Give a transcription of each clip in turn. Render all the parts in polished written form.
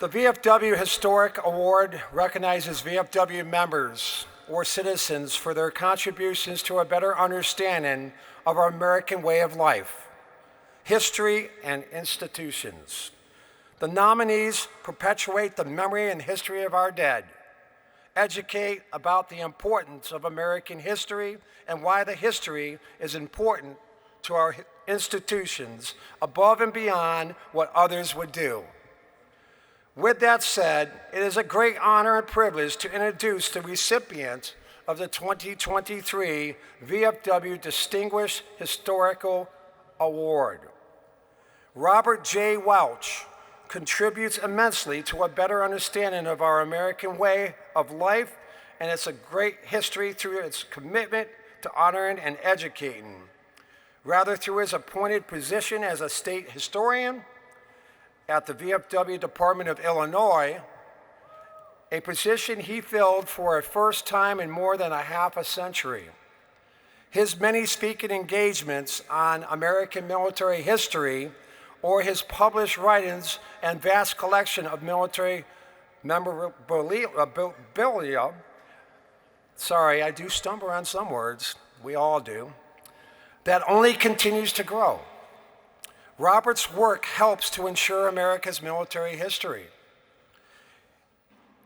The VFW Historic Award recognizes VFW members or citizens for their contributions to a better understanding of our American way of life, history, and institutions. The nominees perpetuate the memory and history of our dead, educate about the importance of American history and why the history is important to our institutions above and beyond what others would do. With that said, it is a great honor and privilege to introduce the recipient of the 2023 VFW Distinguished Historical Award. Robert J. Welch contributes immensely to a better understanding of our American way of life, and it's a great history through its commitment to honoring and educating. Rather, through his appointed position as a state historian at the VFW Department of Illinois, a position he filled for a first time in more than a half a century. His many speaking engagements on American military history or his published writings and vast collection of military memorabilia, sorry, I do stumble on some words, we all do, that only continues to grow. Robert's work helps to ensure America's military history.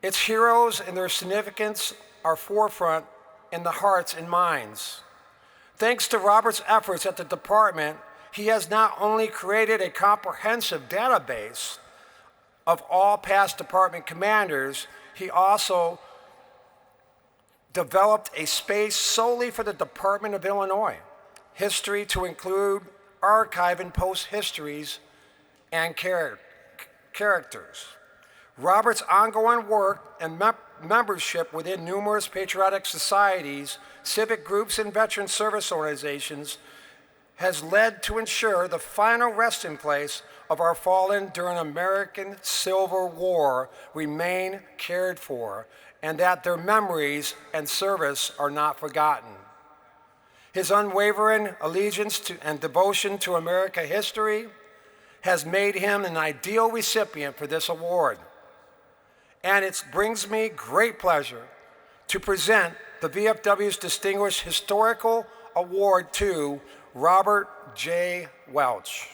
Its heroes and their significance are forefront in the hearts and minds. Thanks to Robert's efforts at the department, he has not only created a comprehensive database of all past department commanders, he also developed a space solely for the Department of Illinois history to include archiving post-histories and characters. Robert's ongoing work and membership within numerous patriotic societies, civic groups, and veteran service organizations has led to ensure the final resting place of our fallen during American Civil War remain cared for, and that their memories and service are not forgotten. His unwavering allegiance to and devotion to American history has made him an ideal recipient for this award. And it brings me great pleasure to present the VFW's Distinguished Historical Award to Robert J. Welch.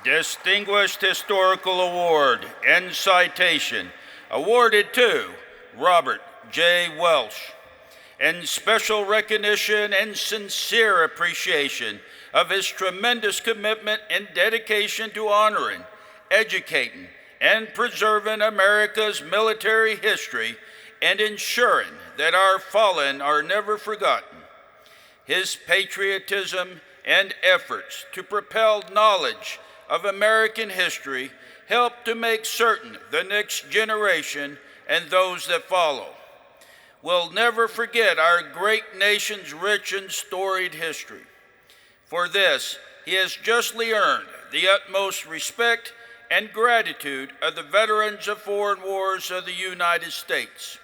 Distinguished Historical Award and Citation awarded to Robert J. Welch, in special recognition and sincere appreciation of his tremendous commitment and dedication to honoring, educating, and preserving America's military history and ensuring that our fallen are never forgotten. His patriotism and efforts to propel knowledge of American history help to make certain the next generation and those that follow will never forget our great nation's rich and storied history. For this, he has justly earned the utmost respect and gratitude of the veterans of foreign wars of the United States.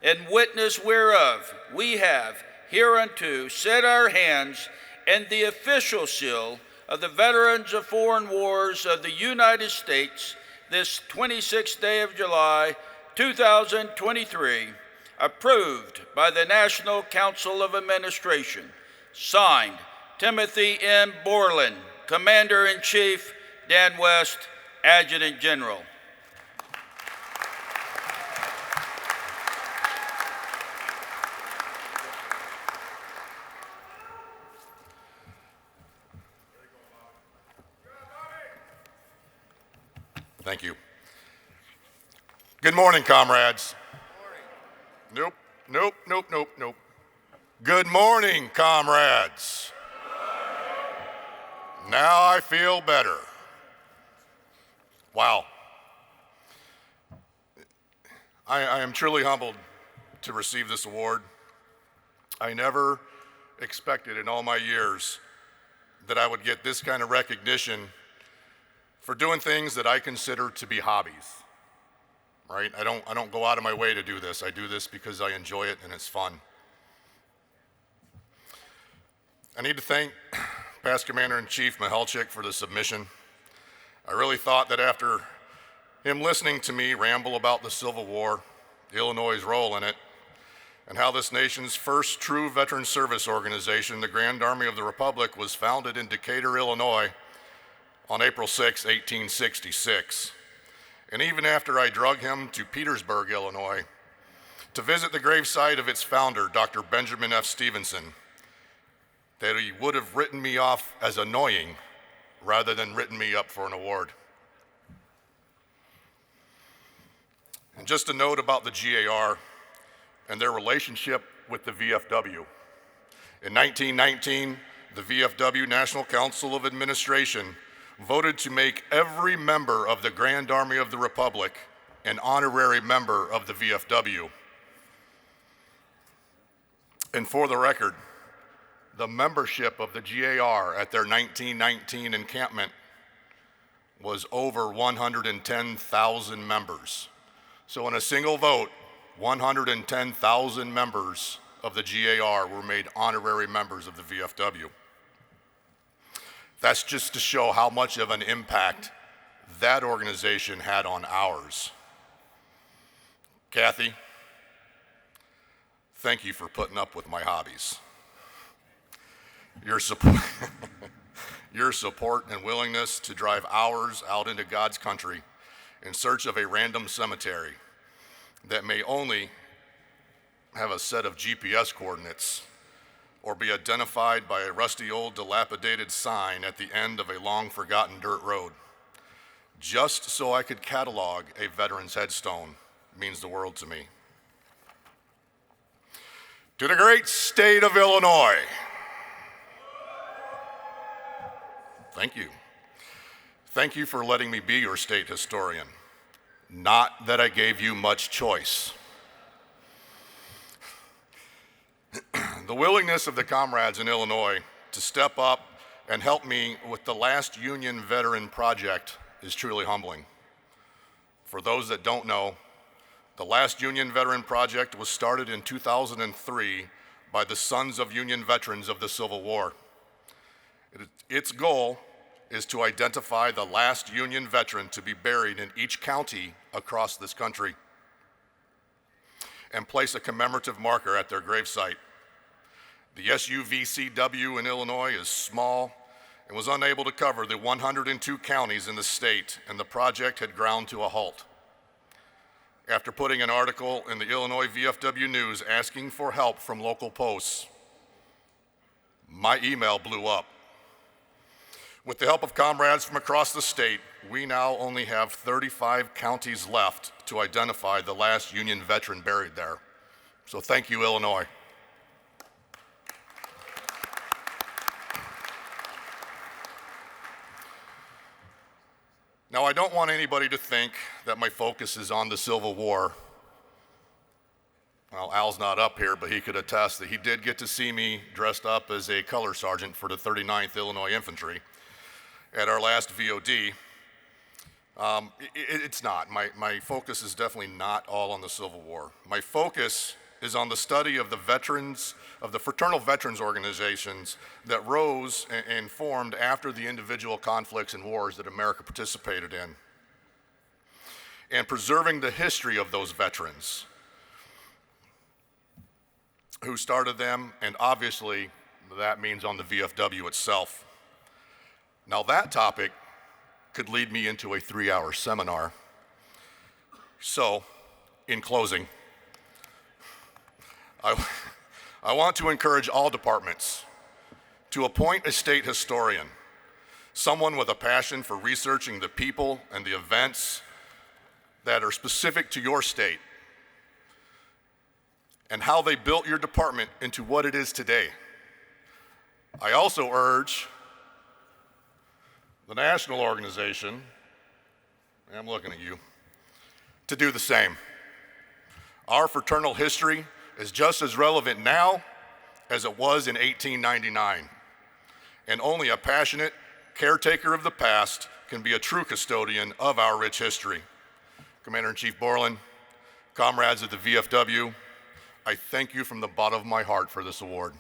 In witness whereof, we have hereunto set our hands and the official seal of the Veterans of Foreign Wars of the United States this 26th day of July, 2023, approved by the National Council of Administration, signed Timothy M. Borland, Commander-in-Chief, Dan West, Adjutant General. Thank you. Good morning, comrades. Good morning. Nope. Good morning, comrades. Good morning. Now I feel better. Wow. I am truly humbled to receive this award. I never expected in all my years that I would get this kind of recognition for doing things that I consider to be hobbies. right? I don't go out of my way to do this. I do this because I enjoy it and it's fun. I need to thank Past Commander-in-Chief Mihalchik for the submission. I really thought that after him listening to me ramble about the Civil War, Illinois' role in it, and how this nation's first true veteran service organization, the Grand Army of the Republic, was founded in Decatur, Illinois on April 6, 1866. And even after I drug him to Petersburg, Illinois, to visit the gravesite of its founder, Dr. Benjamin F. Stevenson, that he would have written me off as annoying rather than written me up for an award. And just a note about the GAR and their relationship with the VFW. In 1919, the VFW National Council of Administration voted to make every member of the Grand Army of the Republic an honorary member of the VFW. And for the record, the membership of the GAR at their 1919 encampment was over 110,000 members. So in a single vote, 110,000 members of the GAR were made honorary members of the VFW. That's just to show how much of an impact that organization had on ours. Kathy, thank you for putting up with my hobbies. Your support, your support and willingness to drive hours out into God's country in search of a random cemetery that may only have a set of GPS coordinates or be identified by a rusty old dilapidated sign at the end of a long forgotten dirt road, just so I could catalog a veteran's headstone, means the world to me. To the great state of Illinois, thank you. Thank you for letting me be your state historian. Not that I gave you much choice. The willingness of the comrades in Illinois to step up and help me with the last Union Veteran Project is truly humbling. For those that don't know, the last Union Veteran Project was started in 2003 by the Sons of Union Veterans of the Civil War. Its goal is to identify the last Union veteran to be buried in each county across this country and place a commemorative marker at their gravesite. The SUVCW in Illinois is small and was unable to cover the 102 counties in the state, and the project had ground to a halt. After putting an article in the Illinois VFW News asking for help from local posts, my email blew up. With the help of comrades from across the state, we now only have 35 counties left to identify the last Union veteran buried there. So thank you, Illinois. Now, I don't want anybody to think that my focus is on the Civil War. Well, Al's not up here, but he could attest that he did get to see me dressed up as a color sergeant for the 39th Illinois Infantry at our last VOD. It's not. My focus is definitely not all on the Civil War. My focus is on the study of the veterans, of the fraternal veterans organizations that rose and formed after the individual conflicts and wars that America participated in, and preserving the history of those veterans who started them, and obviously that means on the VFW itself. Now that topic could lead me into a 3-hour seminar. So, in closing, I want to encourage all departments to appoint a state historian, someone with a passion for researching the people and the events that are specific to your state and how they built your department into what it is today. I also urge the national organization, and I'm looking at you, to do the same. Our fraternal history is just as relevant now as it was in 1899. And only a passionate caretaker of the past can be a true custodian of our rich history. Commander-in-Chief Borland, comrades at the VFW, I thank you from the bottom of my heart for this award.